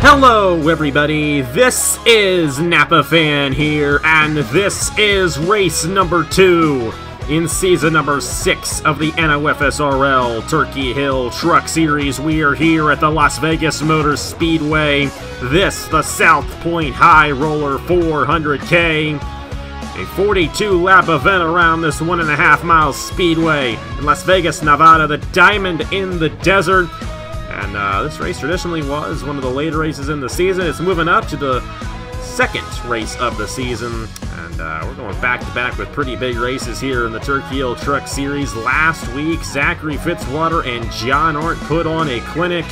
Hello everybody, this is Napa Fan here, and this is race number 2 in season number 6 of the NOFSRL Turkey Hill Truck Series. We are here at the Las Vegas Motor Speedway. This, the South Point High Roller 400K. A 42-lap event around this 1.5 mile speedway in Las Vegas, Nevada, the Diamond in the Desert. And this race traditionally was one of the later races in the season. It's moving up to the second race of the season. And we're going back-to-back with pretty big races here in the Turkey Hill Truck Series. Last week, Zachary Fitzwater and John Arndt put on a clinic.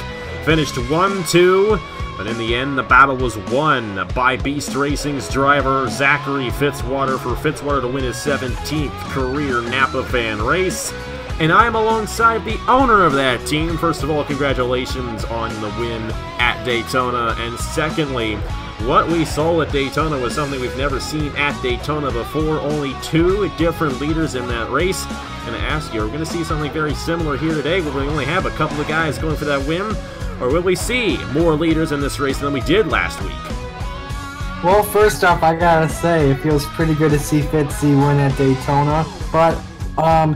Finished 1-2. But in the end, the battle was won by Beast Racing's driver, Zachary Fitzwater, for Fitzwater to win his 17th career Napa Fan race. And I'm alongside the owner of that team. First of all, congratulations on the win at Daytona. And secondly, what we saw at Daytona was something we've never seen at Daytona before. Only 2 different leaders in that race. I'm going to ask you, are we going to see something very similar here today, where we only have a couple of guys going for that win? Or will we see more leaders in this race than we did last week? Well, first off, I gotta say, it feels pretty good to see Fitzy win at Daytona. But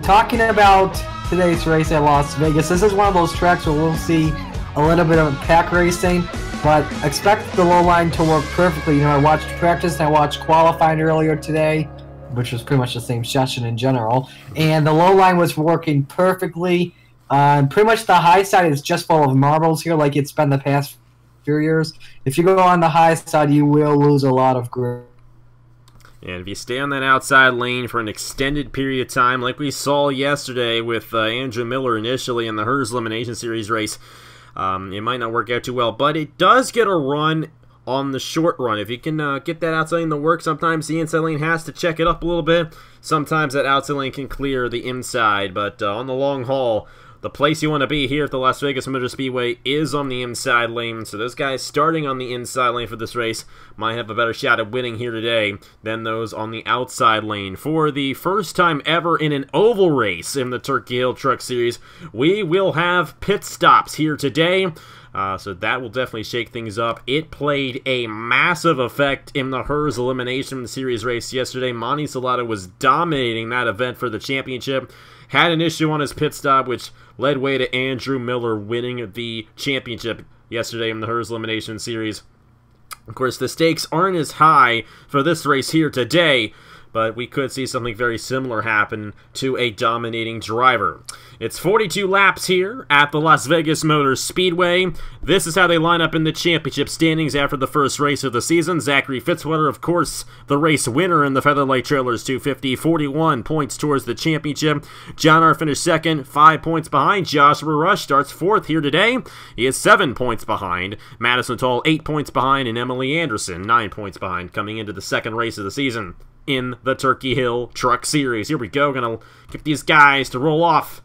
talking about today's race at Las Vegas, this is one of those tracks where we'll see a little bit of pack racing, but expect the low line to work perfectly. You know, I watched practice and I watched qualifying earlier today, which was pretty much the same session in general, and the low line was working perfectly. Pretty much the high side is just full of marbles here, like it's been the past few years. If you go on the high side, you will lose a lot of grip. And if you stay on that outside lane for an extended period of time, like we saw yesterday with Andrew Miller initially in the Hers Elimination Series race, it might not work out too well, but it does get a run on the short run. If you can get that outside lane to work, sometimes the inside lane has to check it up a little bit. Sometimes that outside lane can clear the inside, but on the long haul, the place you want to be here at the Las Vegas Motor Speedway is on the inside lane, so those guys starting on the inside lane for this race might have a better shot at winning here today than those on the outside lane. For the first time ever in an oval race in the Turkey Hill Truck Series, we will have pit stops here today. So that will definitely shake things up. It played a massive effect in the Hers Elimination Series race yesterday. Monty Salata was dominating that event for the championship. Had an issue on his pit stop, which led way to Andrew Miller winning the championship yesterday in the Hers Elimination Series. Of course, the stakes aren't as high for this race here today, but we could see something very similar happen to a dominating driver. It's 42 laps here at the Las Vegas Motor Speedway. This is how they line up in the championship standings after the first race of the season. Zachary Fitzwater, of course, the race winner in the Featherlight Trailers 250, 41 points towards the championship. John Arndt finished second, 5 points behind. Joshua Rush starts 4th here today. He is 7 points behind. Madison Toll, 8 points behind, and Emily Anderson, 9 points behind, coming into the second race of the season in the Turkey Hill Truck Series. Here we go, gonna get these guys to roll off.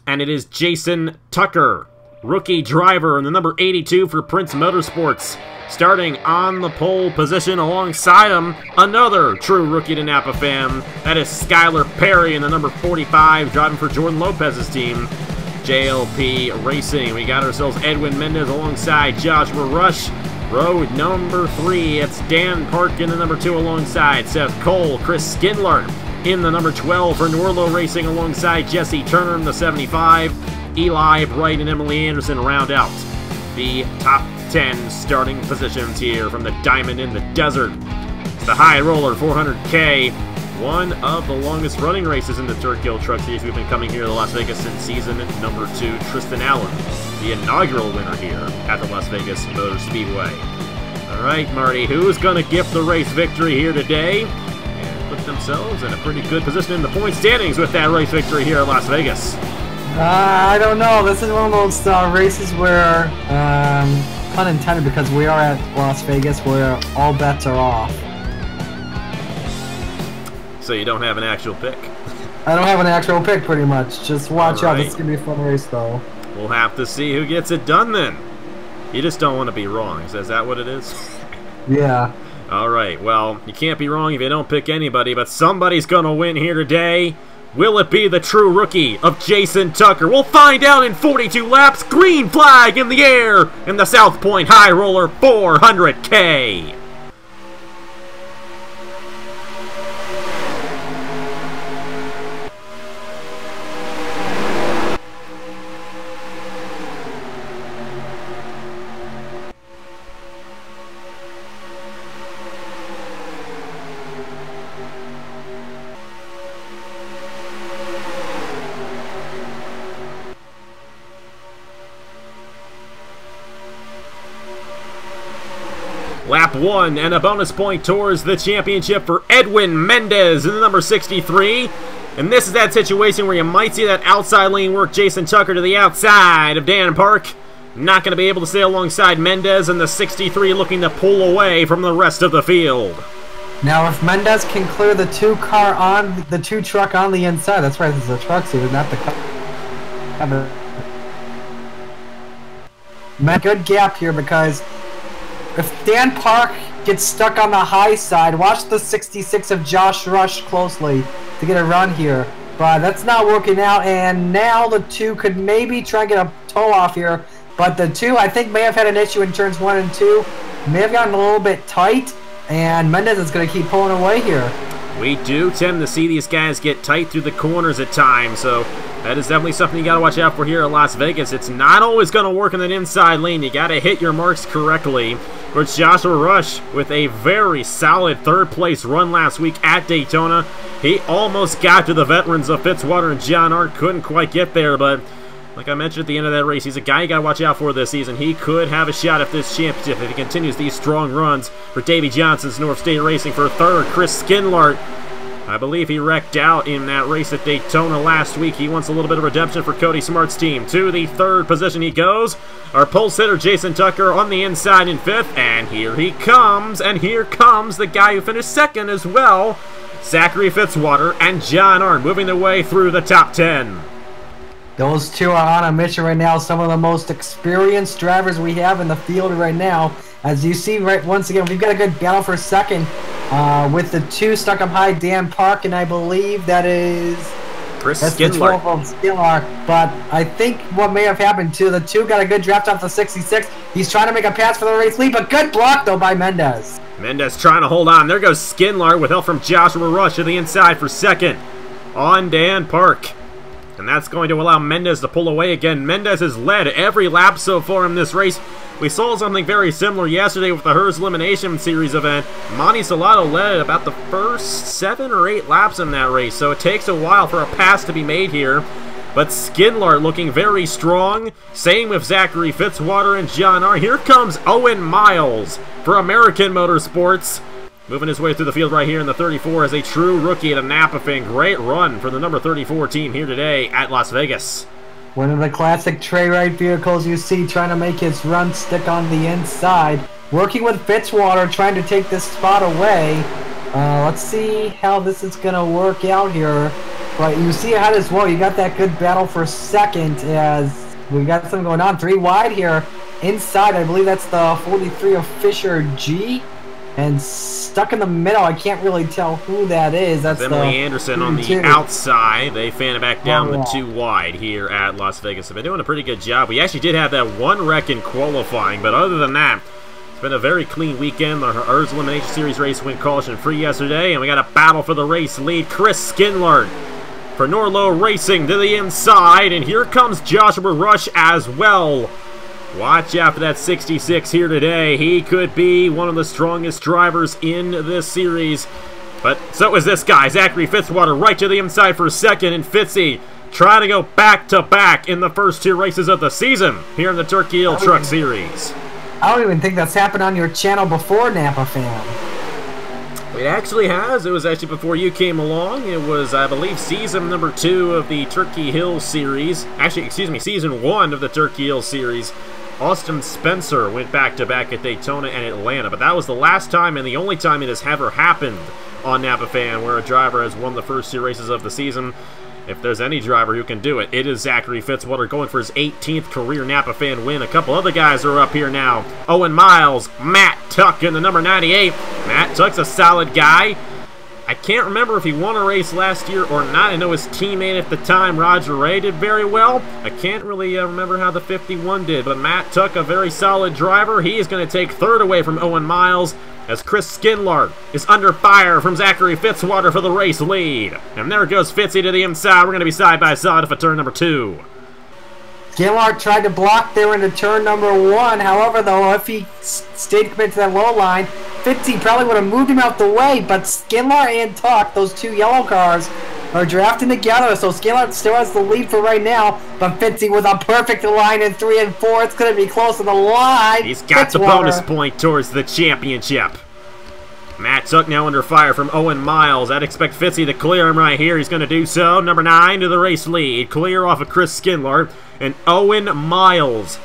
And it is Jason Tucker, rookie driver in the number 82 for Prince Motorsports. Starting on the pole position alongside him, another true rookie to Napa Fan. That is Skylar Perry in the number 45, driving for Jordan Lopez's team, JLP Racing. We got ourselves Edwin Mendez alongside Joshua Rush. Road number 3, it's Dan Park in the number 2 alongside Seth Cole. Chris Skindler in the number 12 for Norlo Racing alongside Jesse Turner in the 75. Eli Bright and Emily Anderson round out the top 10 starting positions here from the Diamond in the Desert. It's the High Roller 400K, one of the longest running races in the Turkey Hill Truck Series. We've been coming here to Las Vegas since season number 2. Tristan Allen, the inaugural winner here at the Las Vegas Motor Speedway. All right, Marty, who's going to gift the race victory here today and put themselves in a pretty good position in the point standings with that race victory here at Las Vegas? I don't know. This is one of those races where, pun intended, because we are at Las Vegas, where all bets are off. So you don't have an actual pick? I don't have an actual pick, pretty much. Just watch out. This is going to be a fun race, though. We'll have to see who gets it done, then. You just don't want to be wrong. Is that what it is? Yeah. All right. Well, you can't be wrong if you don't pick anybody, but somebody's going to win here today. Will it be the true rookie of Jason Tucker? We'll find out in 42 laps. Green flag in the air in the South Point High Roller 400K. Lap 1 and a bonus point towards the championship for Edwin Mendez in the number 63. And this is that situation where you might see that outside lane work Jason Tucker to the outside of Dan Park. Not going to be able to stay alongside Mendez, and the 63 looking to pull away from the rest of the field. Now, if Mendez can clear the two truck on the inside, that's right, this is a truck series, not the car. Good gap here, because if Dan Park gets stuck on the high side, watch the 66 of Josh Rush closely to get a run here. But that's not working out, and now the 2 could maybe try and get a toe off here. But the 2, I think, may have had an issue in turns 1 and 2. May have gotten a little bit tight, and Mendez is going to keep pulling away here. We do tend to see these guys get tight through the corners at times, so that is definitely something you got to watch out for here at Las Vegas. It's not always going to work in that inside lane. You got to hit your marks correctly. It's Joshua Rush with a very solid third-place run last week at Daytona. He almost got to the veterans of Fitzwater and John Hart. Couldn't quite get there, but like I mentioned at the end of that race, he's a guy you got to watch out for this season. He could have a shot at this championship if he continues these strong runs. For Davey Johnson's North State Racing for third, Chris Skinlart. I believe he wrecked out in that race at Daytona last week. He wants a little bit of redemption for Cody Smart's team. To the third position he goes. Our pulse hitter, Jason Tucker, on the inside in fifth. And here he comes. And here comes the guy who finished second as well. Zachary Fitzwater and John Arndt moving their way through the top 10. Those 2 are on a mission right now. Some of the most experienced drivers we have in the field right now. As you see, right, once again, we've got a good battle for second with the 2 stuck up high, Dan Park, and I believe that is Chris Skinlart. But I think what may have happened too, the 2 got a good draft off the 66. He's trying to make a pass for the race lead, but good block though by Mendez. Mendez trying to hold on. There goes Skinlart with help from Joshua Rush to the inside for second on Dan Park. And that's going to allow Mendez to pull away again. Mendez has led every lap so far in this race. We saw something very similar yesterday with the Hers Elimination Series event. Monty Salato led about the first 7 or 8 laps in that race, so it takes a while for a pass to be made here. But Skinlart looking very strong. Same with Zachary Fitzwater and John R. Here comes Owen Miles for American Motorsports. Moving his way through the field right here in the 34 as a true rookie at a Napa fan. Great run for the number 34 team here today at Las Vegas. One of the classic Trey Wright vehicles you see trying to make his run stick on the inside. Working with Fitzwater, trying to take this spot away. Let's see how this is going to work out here. But you see ahead as well, you got that good battle for second as we got something going on. 3 wide here. Inside, I believe that's the 43 of Fisher G. And stuck in the middle, I can't really tell who that is. That's Emily Anderson on the outside. They fan it back down the 2 wide here at Las Vegas. They've been doing a pretty good job. We actually did have that 1 wreck in qualifying, but other than that, it's been a very clean weekend. The Hers Elimination Series race went caution-free yesterday, and we got a battle for the race lead. Chris Skinlart for Norlow Racing to the inside, and here comes Joshua Rush as well. Watch out for that 66 here today. He could be one of the strongest drivers in this series. But so is this guy, Zachary Fitzwater, right to the inside for second. And Fitzy trying to go back-to-back in the first 2 races of the season here in the Turkey Hill Truck Series. I don't even think that's happened on your channel before, Napa fan. It actually has. It was actually before you came along. It was, I believe, season number 2 of the Turkey Hill Series. Actually, excuse me, season 1 of the Turkey Hill Series. Austin Spencer went back-to-back at Daytona and Atlanta, but that was the last time and the only time it has ever happened on Napa Fan where a driver has won the first 2 races of the season. If there's any driver who can do it, it is Zachary Fitzwater going for his 18th career Napa Fan win. A couple other guys are up here now. Owen Miles, Matt Tuck in the number 98. Matt Tuck's a solid guy. I can't remember if he won a race last year or not. I know his teammate at the time, Roger Ray, did very well. I can't really remember how the 51 did, but Matt Tuck, a very solid driver. He is going to take third away from Owen Miles as Chris Skinlar is under fire from Zachary Fitzwater for the race lead. And there goes Fitzy to the inside. We're going to be side by side for turn number 2. Skinlar tried to block there into turn number 1. However, though, if he stayed committed to that low line, Fitzy probably would have moved him out the way. But Skinlar and Tuck, those 2 yellow cars, are drafting together. So Skinlar still has the lead for right now. But Fitzy with a perfect line in 3 and 4. It's going to be close to the line. He's got the bonus point towards the championship. Matt Tuck now under fire from Owen Miles. I'd expect Fitzy to clear him right here. He's going to do so. Number 9 to the race lead. Clear off of Chris Skinlar and Owen Miles.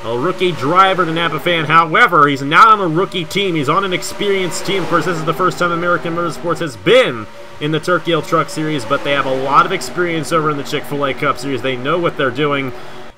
A rookie driver to Napa fan. However, he's not on a rookie team. He's on an experienced team. Of course, this is the first time American Motorsports has been in the Turkey Hill Truck Series, but they have a lot of experience over in the Chick-fil-A Cup Series. They know what they're doing.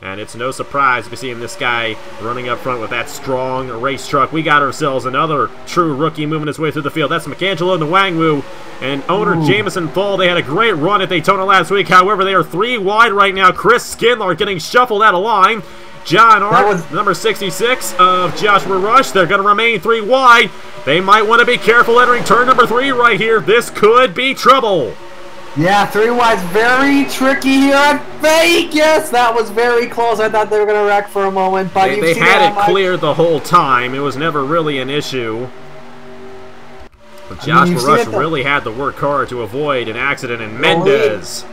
And it's no surprise to be seeing this guy running up front with that strong race truck. We got ourselves another true rookie moving his way through the field. That's Macangelo Nwangwu and owner Jamison Thal. They had a great run at Daytona last week. However, they are 3 wide right now. Chris Skinlar getting shuffled out of line. John Art, number 66 of Joshua Rush. They're going to remain 3 wide. They might want to be careful entering turn number 3 right here. This could be trouble. Yeah, 3 wide's very tricky here at Vegas. That was very close. I thought they were going to wreck for a moment. But they had it cleared the whole time. It was never really an issue. But Joshua Rush really had to work hard to avoid an accident, and Mendez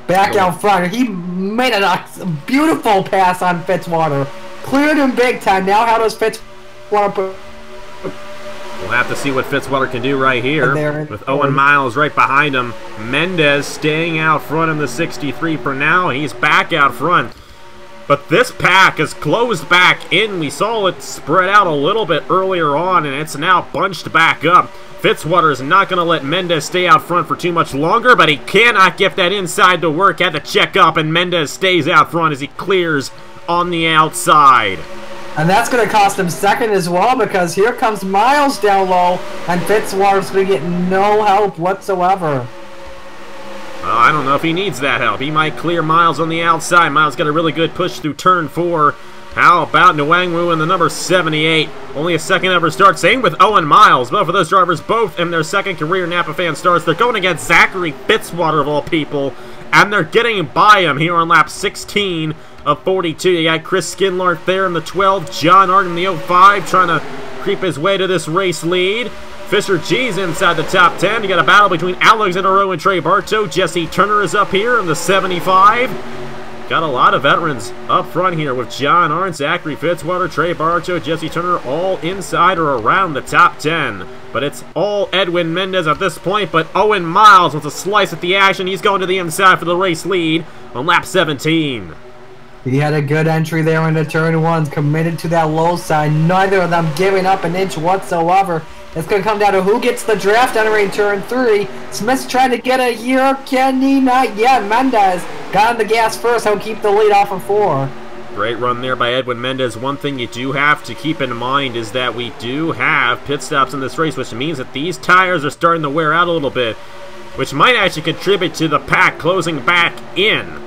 back out front. He made a beautiful pass on Fitzwater. Cleared him big time. Now how does Fitzwater put... We'll have to see what Fitzwater can do right here with Owen Miles right behind him. Mendez staying out front in the 63 for now. He's back out front. But this pack is closed back in. We saw it spread out a little bit earlier on, and it's now bunched back up. Fitzwater is not going to let Mendez stay out front for too much longer, but he cannot get that inside to work. Had to check up, and Mendez stays out front as he clears on the outside. And that's going to cost him second as well, because here comes Miles down low, and Fitzwater's going to get no help whatsoever. I don't know if he needs that help. He might clear Miles on the outside. Miles got a really good push through turn 4. How about Nwangwu in the number 78? Only a second ever start. Same with Owen Miles. Both of those drivers, both in their second career Napa fan starts. They're going against Zachary Fitzwater, of all people, and they're getting by him here on lap 16 of 42. You got Chris Skinlar there in the 12. John Art in the 05 trying to creep his way to this race lead. Fisher G's inside the top 10. You got a battle between Alexander Rowe and Trey Bartow. Jesse Turner is up here in the 75. Got a lot of veterans up front here with John Art, Zachary Fitzwater, Trey Bartow, Jesse Turner, all inside or around the top 10. But it's all Edwin Mendez at this point, but Owen Miles wants a slice at the action. He's going to the inside for the race lead on lap 17. He had a good entry there into turn 1, committed to that low side. Neither of them giving up an inch whatsoever. It's going to come down to who gets the draft entering turn 3. Smith's trying to get it here. Can he? Not yet. Mendez got on the gas first. He'll keep the lead off of 4. Great run there by Edwin Mendez. One thing you do have to keep in mind is that we do have pit stops in this race, which means that these tires are starting to wear out a little bit, which might actually contribute to the pack closing back in.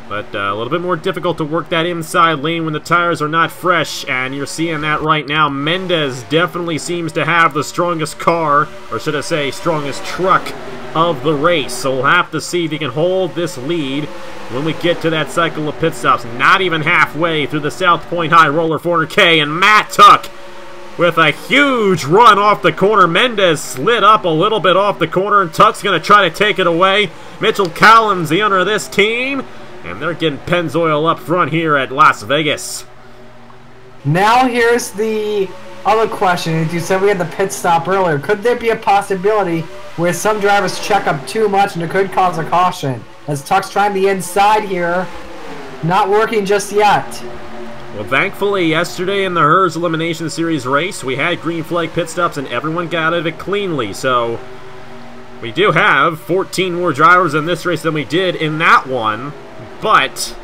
But a little bit more difficult to work that inside lane when the tires are not fresh, and you're seeing that right now. Mendez definitely seems to have the strongest car, or should I say strongest truck of the race. So we'll have to see if he can hold this lead when we get to that cycle of pit stops. Not even halfway through the South Point High Roller 400K, and Matt Tuck with a huge run off the corner. Mendez slid up a little bit off the corner, and Tuck's going to try to take it away. Mitchell Collins, the owner of this team, and they're getting Pennzoil up front here at Las Vegas. Now here's the other question. As you said, we had the pit stop earlier. Could there be a possibility where some drivers check up too much and it could cause a caution? As Tuck's trying the inside here, not working just yet. Well, thankfully, yesterday in the Hers Elimination Series race, we had green flag pit stops and everyone got out of it cleanly. So we do have 14 more drivers in this race than we did in that one. But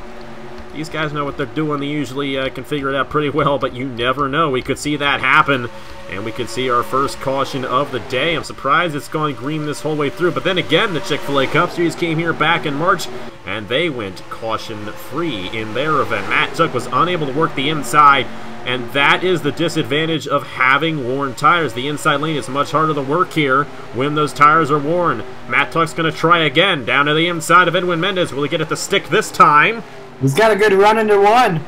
These guys know what they're doing. They usually can figure it out pretty well, but you never know. We could see that happen, and we could see our first caution of the day. I'm surprised it's gone green this whole way through, but then again, the Chick-fil-A Cup Series came here back in March, and they went caution-free in their event. Matt Tuck was unable to work the inside, and that is the disadvantage of having worn tires. The inside lane is much harder to work here when those tires are worn. Matt Tuck's going to try again, down to the inside of Edwin Mendez. Will he get it to stick this time? He's got a good run into one.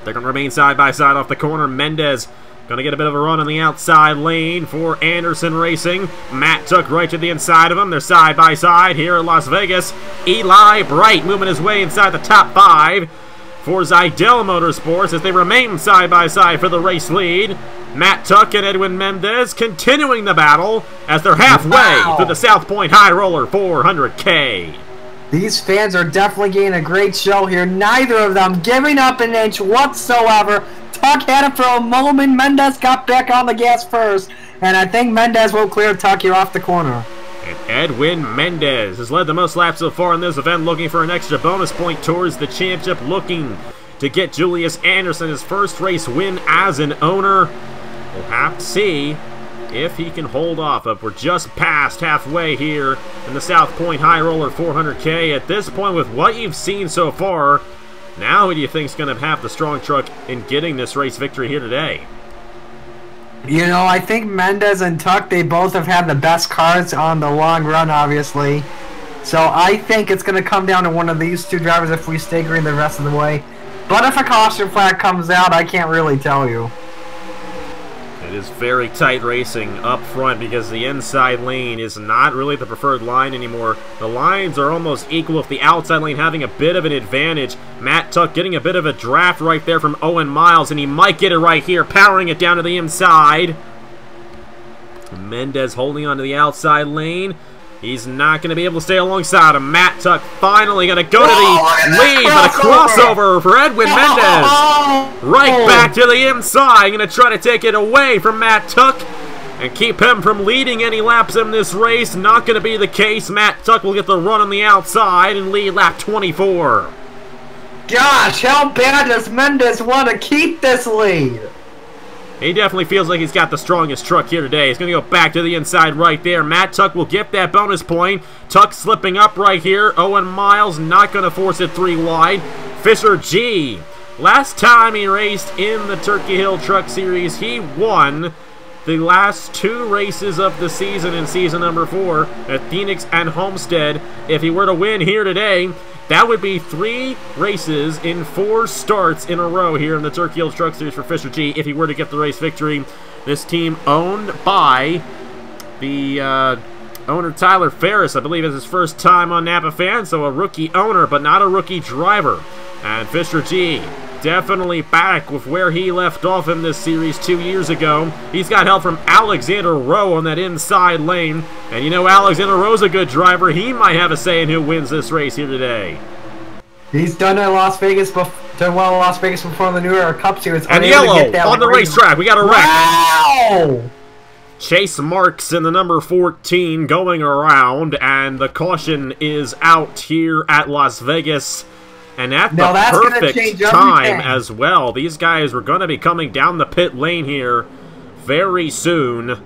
They're going to remain side by side off the corner. Mendez going to get a bit of a run on the outside lane for Anderson Racing. Matt Tuck right to the inside of him. They're side by side here in Las Vegas. Eli Bright moving his way inside the top 5 for Zidell Motorsports as they remain side by side for the race lead. Matt Tuck and Edwin Mendez continuing the battle as they're halfway through the South Point High Roller 400K. These fans are definitely getting a great show here. Neither of them giving up an inch whatsoever. Tuck had it for a moment. Mendez got back on the gas first. And I think Mendez will clear Tuck here off the corner. And Edwin Mendez has led the most laps so far in this event, looking for an extra bonus point towards the championship, looking to get Julius Anderson his first race win as an owner. We'll have to see if he can hold off, but we're just past halfway here in the South Point High Roller 400K. At this point, with what you've seen so far, now who do you think is going to have the strong truck in getting this race victory here today? You know, I think Mendez and Tuck, they both have had the best cars on the long run, obviously. So I think it's going to come down to one of these two drivers if we stay green the rest of the way. But if a caution flag comes out, I can't really tell you. It is very tight racing up front because the inside lane is not really the preferred line anymore. The lines are almost equal, with the outside lane having a bit of an advantage. Matt Tuck getting a bit of a draft right there from Owen Miles, and he might get it right here, powering it down to the inside. Mendez holding on to the outside lane. He's not going to be able to stay alongside him. Matt Tuck finally going to go to the lead, but a crossover for Edwin Mendez. Right back to the inside. Going to try to take it away from Matt Tuck and keep him from leading any laps in this race. Not going to be the case. Matt Tuck will get the run on the outside and lead lap 24. Gosh, how bad does Mendez want to keep this lead? He definitely feels like he's got the strongest truck here today. He's going to go back to the inside right there. Matt Tuck will get that bonus point. Tuck slipping up right here. Owen Miles not going to force it 3 wide. Fisher G. Last time he raced in the Turkey Hill Truck Series, he won the last 2 races of the season in season number 4 at Phoenix and Homestead. If he were to win here today, that would be 3 races in 4 starts in a row here in the Turkey Hill Truck Series for Fisher G if he were to get the race victory. This team owned by the owner Tyler Ferris, I believe, is his first time on Napa Fan, so a rookie owner but not a rookie driver. And Fisher G definitely back with where he left off in this series 2 years ago. He's got help from Alexander Rowe on that inside lane. And you know Alexander Rowe's a good driver. He might have a say in who wins this race here today. He's done it in Las Vegas, done well in Las Vegas before in the New York Cup Series. And yellow on the racetrack. We got a wreck. Wow! Chase Marks in the number 14 going around. And the caution is out here at Las Vegas. And at the perfect time as well. These guys were going to be coming down the pit lane here very soon.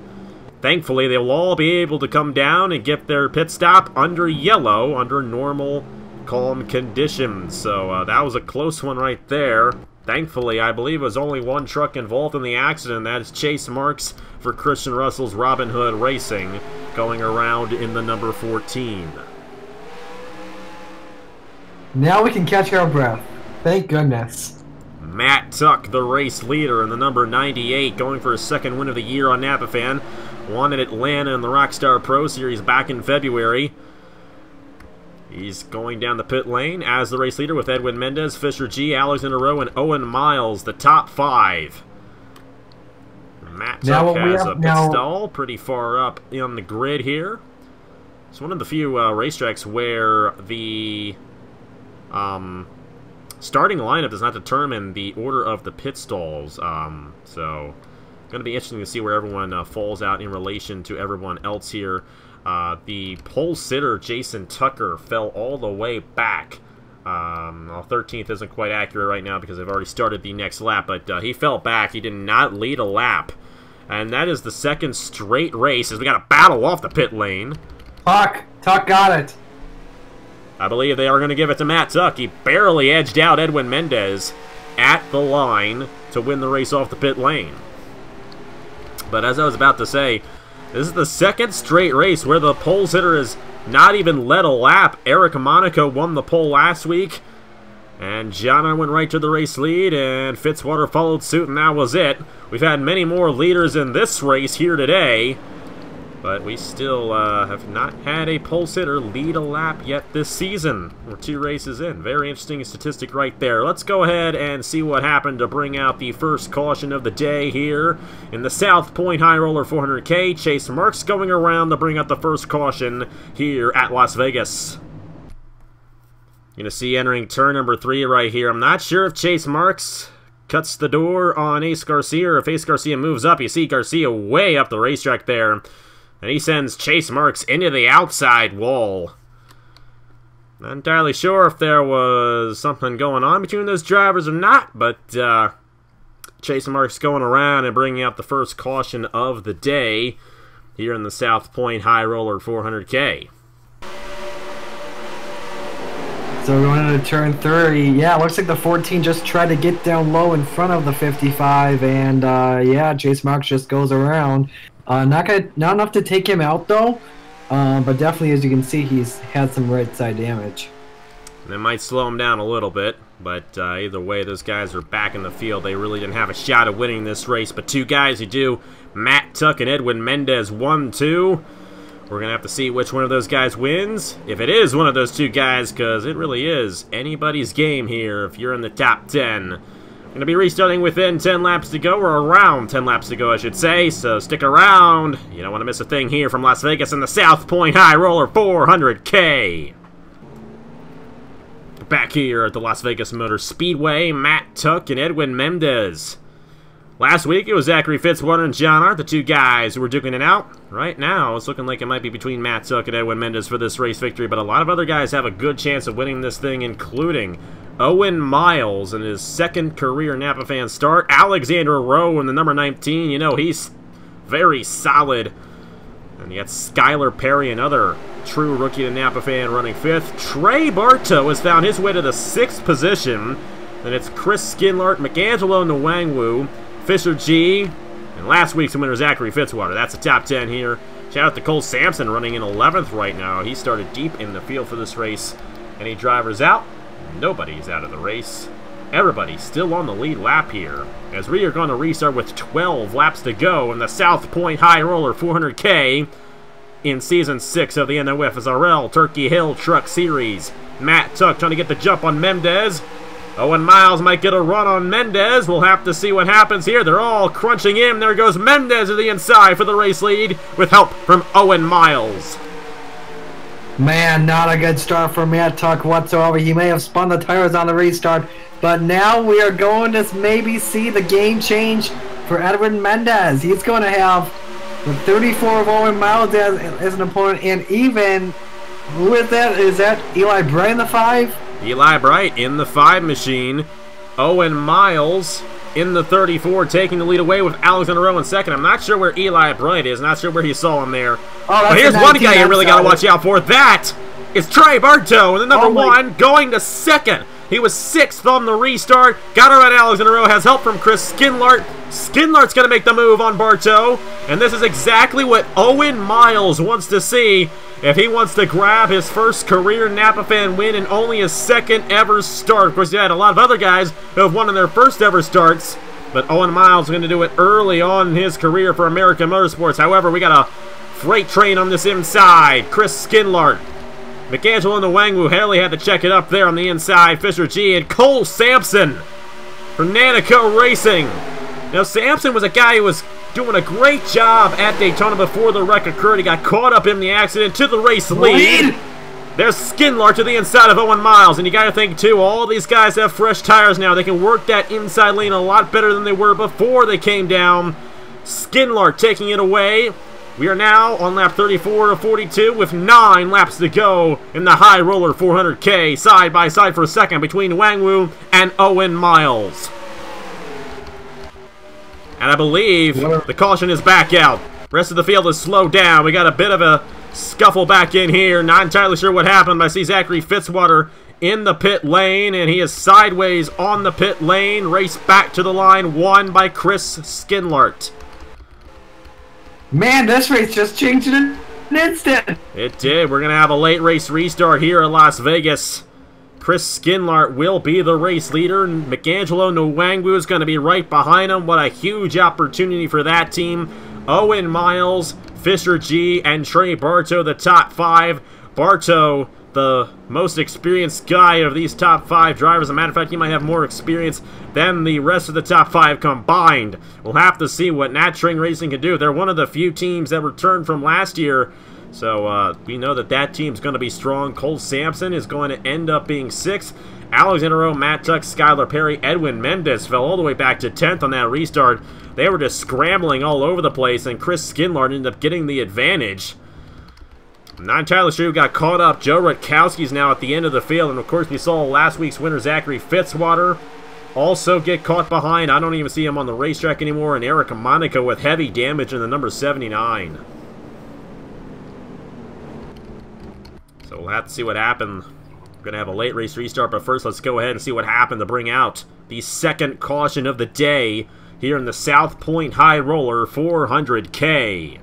Thankfully, they'll all be able to come down and get their pit stop under yellow, under normal, calm conditions. So that was a close one right there. Thankfully, I believe it was only 1 truck involved in the accident. That is Chase Marks for Christian Russell's Robin Hood Racing, going around in the number 14. Now we can catch our breath. Thank goodness. Matt Tuck, the race leader in the number 98, going for his 2nd win of the year on Napa Fan. Won at Atlanta in the Rockstar Pro Series back in February. He's going down the pit lane as the race leader with Edwin Mendez, Fisher G, Alexander Rowe, and Owen Miles, the top 5. Matt Tuck has a pit stall pretty far up on the grid here. It's one of the few racetracks where the starting lineup does not determine the order of the pit stalls. So going to be interesting to see where everyone falls out in relation to everyone else here. The pole sitter, Jason Tucker, fell all the way back Well, 13th isn't quite accurate right now because they've already started the next lap, but he fell back. He did not lead a lap. And that is the second straight race as we got a battle off the pit lane. Tuck got it. I believe they are going to give it to Matt Tuck. He barely edged out Edwin Mendez at the line to win the race off the pit lane. But as I was about to say, this is the second straight race where the pole sitter has not even led a lap. Eric Monaco won the pole last week, and Gianna went right to the race lead, and Fitzwater followed suit, and that was it. We've had many more leaders in this race here today, but we still have not had a pole sitter lead a lap yet this season. We're 2 races in. Very interesting statistic right there. Let's go ahead and see what happened to bring out the first caution of the day here in the South Point High Roller 400K. Chase Marks going around to bring out the first caution here at Las Vegas. You're going to see entering turn number 3 right here. I'm not sure if Chase Marks cuts the door on Ace Garcia or if Ace Garcia moves up. You see Garcia way up the racetrack there. And he sends Chase Marks into the outside wall. Not entirely sure if there was something going on between those drivers or not, but Chase Marks going around and bringing out the first caution of the day here in the South Point High Roller 400K. So we're going into turn 30. Yeah, it looks like the 14 just tried to get down low in front of the 55, and yeah, Chase Marks just goes around. Not enough to take him out though, but definitely, as you can see, he's had some right side damage. And it might slow him down a little bit, but either way, those guys are back in the field. They really didn't have a shot at winning this race, but 2 guys who do, Matt Tuck and Edwin Mendez, 1-2. We're going to have to see which one of those guys wins. If it is one of those 2 guys, because it really is anybody's game here if you're in the top 10. Going to be restarting within 10 laps to go, or around 10 laps to go, I should say, so stick around. You don't want to miss a thing here from Las Vegas in the South Point High Roller 400K. Back here at the Las Vegas Motor Speedway, Matt Tuck and Edwin Mendez. Last week, it was Zachary Fitzwater and John Hart, the 2 guys who were duking it out. Right now, it's looking like it might be between Matt Tuck and Edwin Mendez for this race victory, but a lot of other guys have a good chance of winning this thing, including Owen Miles in his 2nd career Napa Fan start. Alexander Rowe in the number 19. You know, he's very solid. And you got Skylar Perry, another true rookie to Napa Fan, running 5th. Trey Bartow has found his way to the 6th position. Then it's Chris Skinlart, McAngelo Nwangwu, Fisher G, and last week's winner, Zachary Fitzwater. That's the top 10 here. Shout out to Cole Sampson running in 11th right now. He started deep in the field for this race. Any drivers out? Nobody's out of the race. Everybody's still on the lead lap here, as we are going to restart with 12 laps to go in the South Point High Roller 400K in Season 6 of the NOFSRL Turkey Hill Truck Series. Matt Tuck trying to get the jump on Mendez. Owen Miles might get a run on Mendez. We'll have to see what happens here. They're all crunching in. There goes Mendez to the inside for the race lead with help from Owen Miles. Man, not a good start for Matt Tuck whatsoever. He may have spun the tires on the restart, but now we are going to maybe see the game change for Edwin Mendez. He's going to have the 34 of Owen Miles as an opponent, and even, who is that? Is that Eli Bright in the 5? Eli Bright in the 5 machine. Owen Miles in the 34, taking the lead away with Alexander Rowe in 2nd. I'm not sure where Eli Bright is. Not sure where he saw him there. But here's one guy you really got to watch out for. That is Trey Bartow in the number 1, going to 2nd. He was 6th on the restart. Got around Alexander Rowe. Has help from Chris Skinlart. Skinlart's going to make the move on Bartow. And this is exactly what Owen Miles wants to see if he wants to grab his first career Napa Fan win and only his 2nd ever start. Of course, you had a lot of other guys who have won in their first ever starts, but Owen Miles is going to do it early on in his career for American Motorsports. However, we got a freight train on this inside. Chris Skinlart. McAngelo Nwangwu Haley had to check it up there on the inside. Fisher G and Cole Sampson for Nanaco Racing. Now, Sampson was a guy who was doing a great job at Daytona before the wreck occurred. He got caught up in the accident to the race lead. There's Skinlart to the inside of Owen Miles. And you got to think, too, all these guys have fresh tires now. They can work that inside lane a lot better than they were before they came down. Skinlart taking it away. We are now on lap 34 of 42 with 9 laps to go in the High Roller 400K, side by side for second between Wangwu and Owen Miles. And I believe the caution is back out. Rest of the field is slowed down. We got a bit of a scuffle back in here. Not entirely sure what happened, but I see Zachary Fitzwater in the pit lane, and he is sideways on the pit lane. Race back to the line, won by Chris Skinlart. Man, this race just changed in an instant. It did. We're going to have a late race restart here at Las Vegas. Chris Skinlart will be the race leader. McAngelo Nwangwu is going to be right behind him. What a huge opportunity for that team. Owen Miles, Fisher G, and Trey Bartow, the top 5. Bartow, the most experienced guy of these top 5 drivers. As a matter of fact, he might have more experience than the rest of the top 5 combined. We'll have to see what Nat Train Racing can do. They're one of the few teams that returned from last year. So we know that team's going to be strong. Cole Sampson is going to end up being 6th. Alexander O, Matt Tuck, Skylar Perry, Edwin Mendez fell all the way back to 10th on that restart. They were just scrambling all over the place, and Chris Skinlart ended up getting the advantage. Not entirely sure who got caught up. Joe Rutkowski's now at the end of the field, and of course we saw last week's winner Zachary Fitzwater also get caught behind. I don't even see him on the racetrack anymore, and Eric Monaco with heavy damage in the number 79. So we'll have to see what happened. We're going to have a late race restart, but first let's go ahead and see what happened to bring out the second caution of the day here in the South Point High Roller 400K.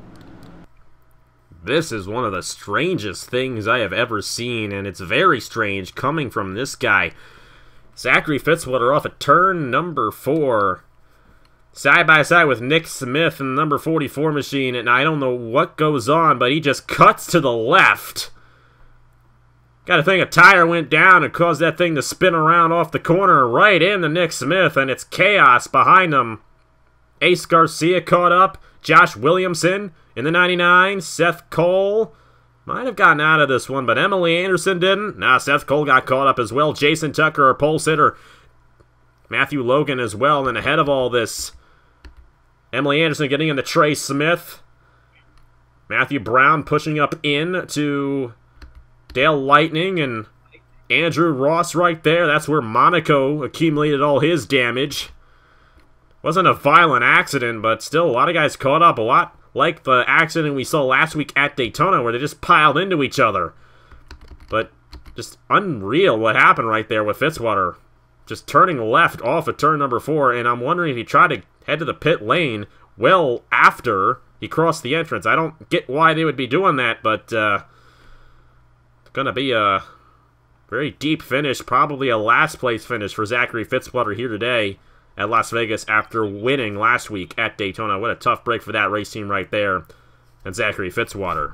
This is one of the strangest things I have ever seen, and it's very strange coming from this guy. Zachary Fitzwater off at turn number 4. Side by side with Nick Smith in the number 44 machine, and I don't know what goes on, but he just cuts to the left. Gotta think a tire went down and caused that thing to spin around off the corner right into Nick Smith, and it's chaos behind him. Ace Garcia caught up. Josh Williamson in the 99. Seth Cole might have gotten out of this one, but Emily Anderson didn't. Nah, Seth Cole got caught up as well. Jason Tucker, our pole sitter. Matthew Logan as well, and ahead of all this, Emily Anderson getting into Trey Smith. Matthew Brown pushing up in to Dale Lightning, and Andrew Ross right there. That's where Monaco accumulated all his damage. Wasn't a violent accident, but still a lot of guys caught up. A lot like the accident we saw last week at Daytona where they just piled into each other. But just unreal what happened right there with Fitzwater. Just turning left off of turn number 4, and I'm wondering if he tried to head to the pit lane well after he crossed the entrance. I don't get why they would be doing that, but gonna be a very deep finish, probably a last place finish for Zachary Fitzwater here today at Las Vegas after winning last week at Daytona. What a tough break for that race team right there, and Zachary Fitzwater.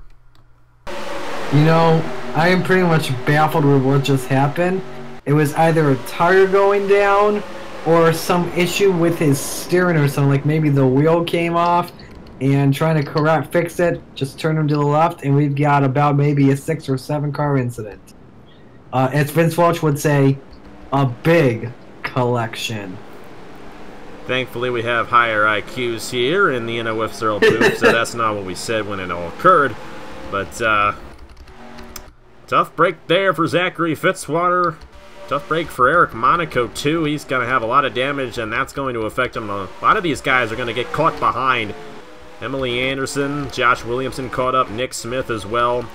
You know, I am pretty much baffled with what just happened. It was either a tire going down or some issue with his steering or something, like maybe the wheel came off, and trying to fix it, just turn him to the left, and we've got about maybe a 6 or 7 car incident. As Vince Welch would say, a big collection. Thankfully, we have higher IQs here in the NOFSRL booth, so that's not what we said when it all occurred. But, tough break there for Zachary Fitzwater. Tough break for Eric Monaco, too. He's going to have a lot of damage, and that's going to affect him. A lot of these guys are going to get caught behind. Emily Anderson, Josh Williamson caught up, Nick Smith as well.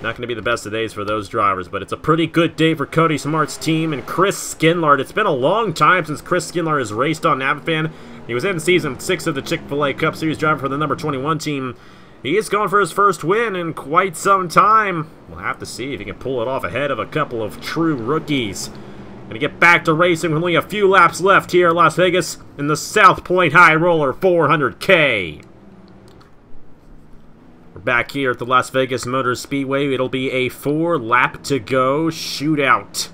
Not going to be the best of days for those drivers, but it's a pretty good day for Cody Smart's team and Chris Skinlart. It's been a long time since Chris Skinlart has raced on Navafan. He was in Season 6 of the Chick-fil-A Cup Series driving for the number 21 team. He is going for his first win in quite some time. We'll have to see if he can pull it off ahead of a couple of true rookies. Going to get back to racing with only a few laps left here at Las Vegas in the South Point High Roller 400K. We're back here at the Las Vegas Motor Speedway. It'll be a 4-lap-to-go shootout.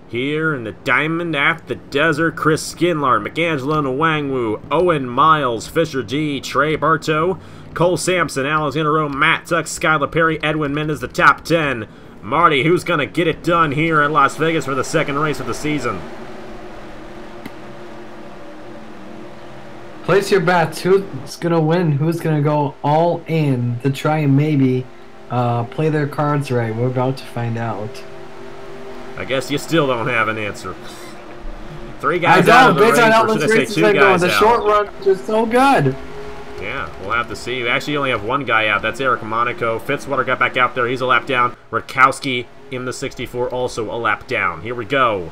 Here in the Diamond at the Desert, Chris Skinlart, McAngelo Nwangwu, Owen Miles, Fisher G, Trey Bartow, Cole Sampson, Alexander O, Matt Tuck, Skylar Perry, Edwin Mendez, the top 10. Marty, who's going to get it done here at Las Vegas for the second race of the season? Place your bets. Who's gonna win? Who's gonna go all in to try and maybe play their cards right? We're about to find out. I guess you still don't have an answer. 3 guys out of the race, or should I say 2 guys out. The short runs are so good. Yeah, we'll have to see. We actually only have 1 guy out. That's Eric Monaco. Fitzwater got back out there. He's a lap down. Rutkowski in the 64, also a lap down. Here we go.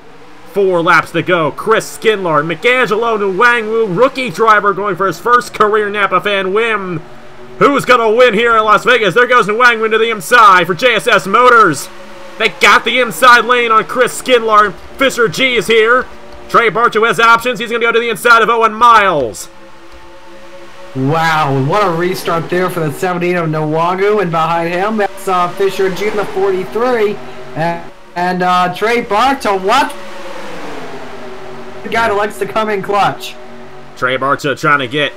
4 laps to go. Chris Skindler, McAngelo Nwangwu, rookie driver going for his first career Napa fan win. Who's going to win here in Las Vegas? There goes Nwangwu to the inside for JSS Motors. They got the inside lane on Chris Skindler. Fisher G is here. Trey Barcho has options. He's going to go to the inside of Owen Miles. Wow, what a restart there for the 78 of Nwangwu. And behind him, that's Fisher G in the 43. And Trey Barcho, what? The guy that likes to come in clutch. Trey Barcho trying to get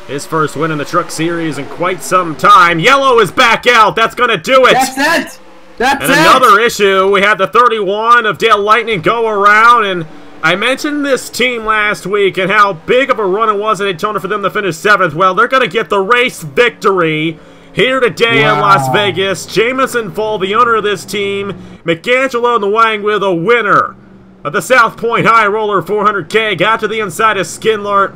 his first win in the Truck Series in quite some time. Yellow is back out. That's going to do it. That's it. That's it. And another issue. We had the 31 of Dale Lightning go around, and I mentioned this team last week and how big of a run it was at Daytona for them to finish 7th. Well, they're going to get the race victory here today in Las Vegas. Jamison Fall, the owner of this team. McAngelo Nwangwu, the winner of the South Point High Roller 400K. Got to the inside of Skindler.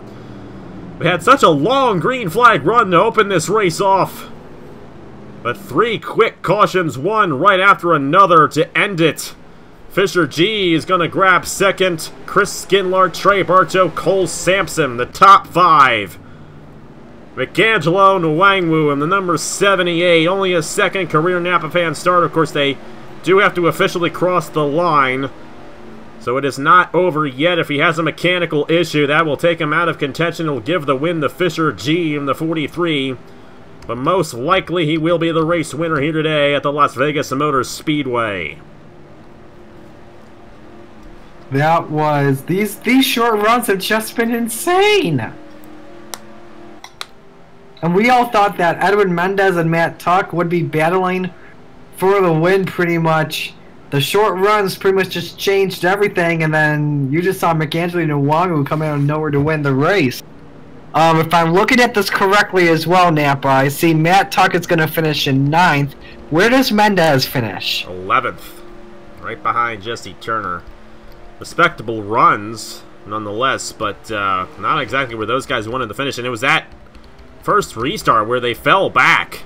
We had such a long green flag run to open this race off. But 3 quick cautions, one right after another to end it. Fisher G is going to grab 2nd. Chris Skindler, Trey Barcho, Cole Sampson, the top 5. McAngelo Nwangwu in the number 78. Only a 2nd career Napa fan start. Of course, they do have to officially cross the line. So it is not over yet. If he has a mechanical issue, that will take him out of contention. It'll give the win to Fisher G in the 43. But most likely he will be the race winner here today at the Las Vegas Motor Speedway. That was... These short runs have just been insane. And we all thought that Edwin Mendez and Matt Tuck would be battling for the win pretty much. The short runs pretty much just changed everything, and then you just saw McAngelo Nwangwu come out of nowhere to win the race. If I'm looking at this correctly as well, Napa, I see Matt Tuck is going to finish in 9th. Where does Mendez finish? 11th. Right behind Jesse Turner. Respectable runs, nonetheless, but not exactly where those guys wanted to finish. And it was that first restart where they fell back.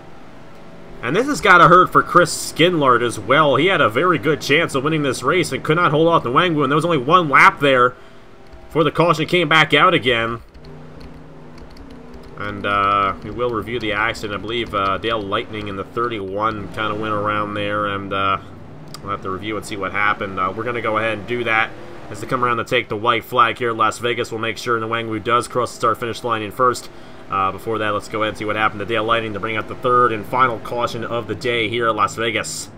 And this has got to hurt for Chris Skindler as well. He had a very good chance of winning this race and could not hold off Nwangwu, and there was only 1 lap there before the caution came back out again. And we will review the accident. I believe Dale Lightning in the 31 kind of went around there, and we'll have to review and see what happened. We're going to go ahead and do that as they come around to take the white flag here at Las Vegas. We'll make sure Nwangwu does cross the start-finish line in first. Before that, let's go ahead and see what happened to Dale Lightning to bring out the 3rd and final caution of the day here at Las Vegas.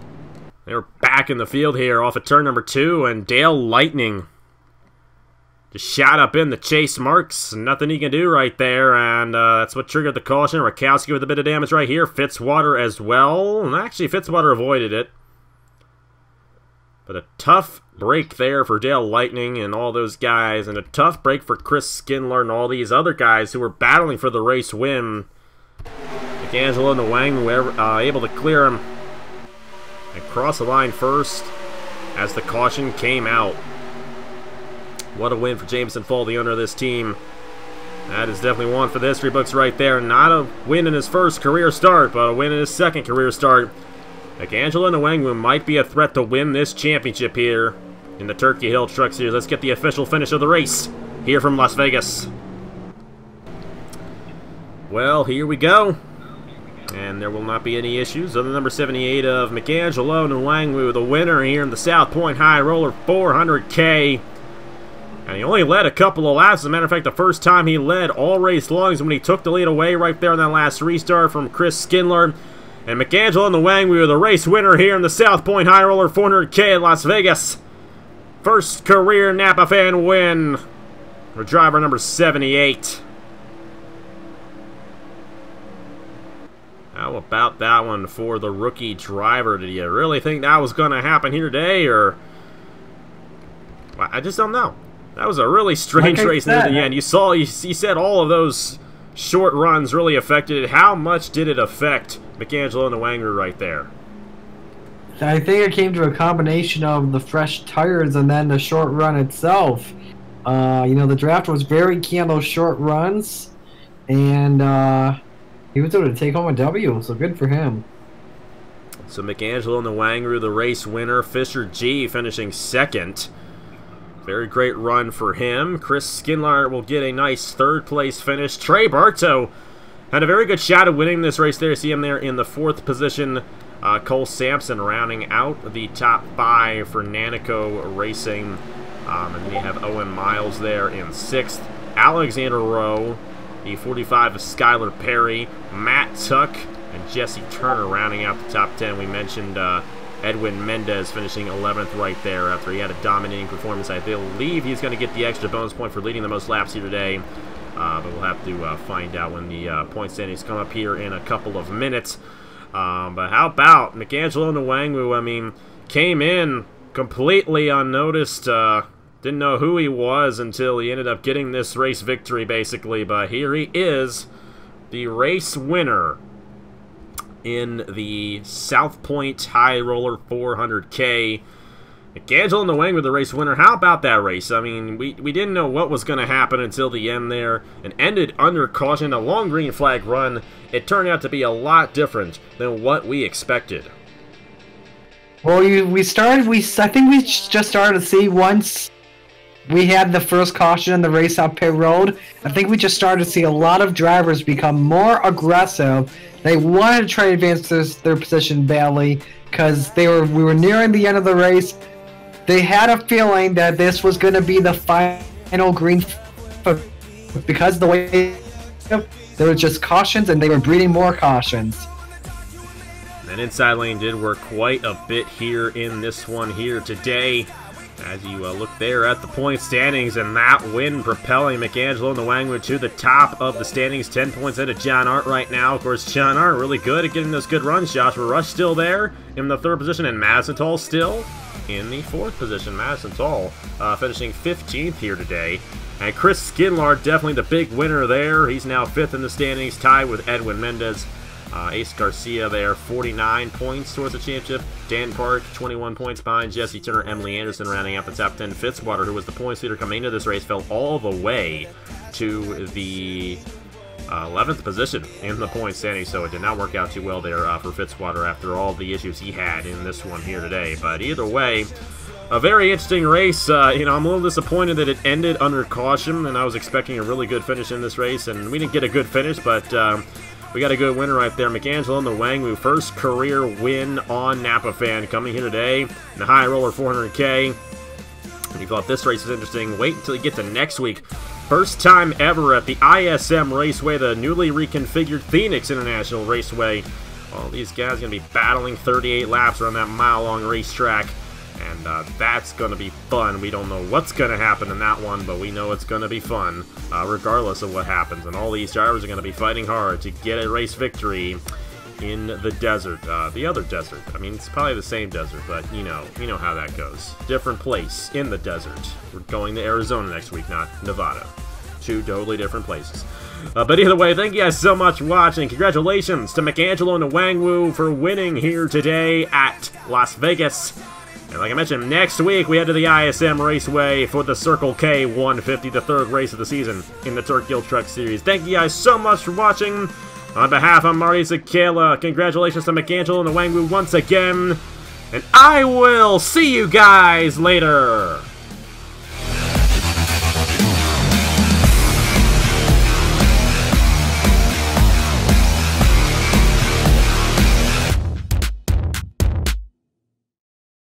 They're back in the field here off of turn number 2, and Dale Lightning just shot up in the chase marks. Nothing he can do right there, and that's what triggered the caution. Rutkowski with a bit of damage right here. Fitzwater as well, and actually Fitzwater avoided it. But a tough break there for Dale Lightning and all those guys, and a tough break for Chris Skindler and all these other guys who were battling for the race win. McAngelo Nwangwu were able to clear him and cross the line first as the caution came out. What a win for Jamison Fall, the owner of this team. That is definitely one for the history books right there. Not a win in his first career start, but a win in his 2nd career start. McAngelo Nwangwu might be a threat to win this championship here in the Turkey Hill Truck Series. Let's get the official finish of the race here from Las Vegas. Well, here we go. And there will not be any issues. Other number 78 of McAngelo Nwangwu, the winner here in the South Point High Roller 400K. And he only led a couple of laps. As a matter of fact, the first time he led all race long is when he took the lead away right there on that last restart from Chris Skindler. And McAngelo Nwangwu, the race winner here in the South Point High Roller 400K at Las Vegas. First career Napa fan win for driver number 78. How about that one for the rookie driver? Did you really think that was going to happen here today, or... I just don't know. That was a really strange race near the end. You said all of those short runs really affected it. How much did it affect Michelangelo Nwangwu right there? I think it came to a combination of the fresh tires and then the short run itself. You know, the draft was very key on those short runs, and he was able to take home a W, so good for him. So Michelangelo Nwangwu, the race winner. Fisher G finishing second. Very great run for him. Chris Skinlar will get a nice third-place finish. Trey Bartow had a very good shot at winning this race there. See him there in the 4th position. Cole Sampson rounding out the top 5 for Nanico Racing. And then you have Owen Miles there in 6th. Alexander Rowe, the 45 of Skylar Perry. Matt Tuck and Jesse Turner rounding out the top 10. We mentioned Edwin Mendez finishing 11th right there after he had a dominating performance. I believe he's going to get the extra bonus point for leading the most laps here today. But we'll have to find out when the point standings come up here in a couple of minutes. But how about Michelangelo Nwangwu? I mean, came in completely unnoticed. Didn't know who he was until he ended up getting this race victory, basically. But here he is, the race winner in the South Point High Roller 400K. Michelangelo Nwangwu, the race winner. How about that race? I mean, we didn't know what was going to happen until the end there, and ended under caution, a long green flag run. It turned out to be a lot different than what we expected. Well, I think we just started to see once we had the first caution in the race out pit road. I think we just started to see a lot of drivers become more aggressive. They wanted to try to advance their position badly because we were nearing the end of the race. They had a feeling that this was going to be the final green, because the way there were just cautions and they were breeding more cautions. And inside lane did work quite a bit here in this one here today. As you look there at the point standings, and that win propelling Michelangelo Nwangwu to the top of the standings, 10 points ahead of John Art right now. Of course, John Art really good at getting those good runs. Joshua Rush still there in the 3rd position, and Madison Tall still in the 4th position. Madison Tall finishing 15th here today. And Chris Skinlar, definitely the big winner there. He's now 5th in the standings, tied with Edwin Mendez. Ace Garcia there, 49 points towards the championship. Dan Park, 21 points behind Jesse Turner. Emily Anderson rounding out the top 10. Fitzwater, who was the points leader coming into this race, fell all the way to the 11th position in the point standing, so it did not work out too well there for Fitzwater after all the issues he had in this one here today. But either way, a very interesting race. You know, I'm a little disappointed that it ended under caution, and I was expecting a really good finish in this race, and we didn't get a good finish, but we got a good winner right there. Michelangelo Nwangwu, first career win on Napa Fan, coming here today in the High Roller 400K. If you thought this race was interesting, wait until you get to next week. First time ever at the ISM Raceway, the newly reconfigured Phoenix International Raceway. All these guys are going to be battling 38 laps around that mile-long racetrack. And that's going to be fun. We don't know what's going to happen in that one, but we know it's going to be fun regardless of what happens. And all these drivers are going to be fighting hard to get a race victory in the desert. The other desert. I mean, it's probably the same desert, but you know how that goes. Different place in the desert. We're going to Arizona next week, not Nevada. 2 totally different places. But either way, thank you guys so much for watching. Congratulations to Michelangelo Nwangwu for winning here today at Las Vegas. And like I mentioned, next week we head to the ISM Raceway for the Circle K 150, the 3rd race of the season in the Turk Gill Truck Series. Thank you guys so much for watching. On behalf of Marty Zakela, congratulations to Michelangelo Nwangwu once again. And I will see you guys later.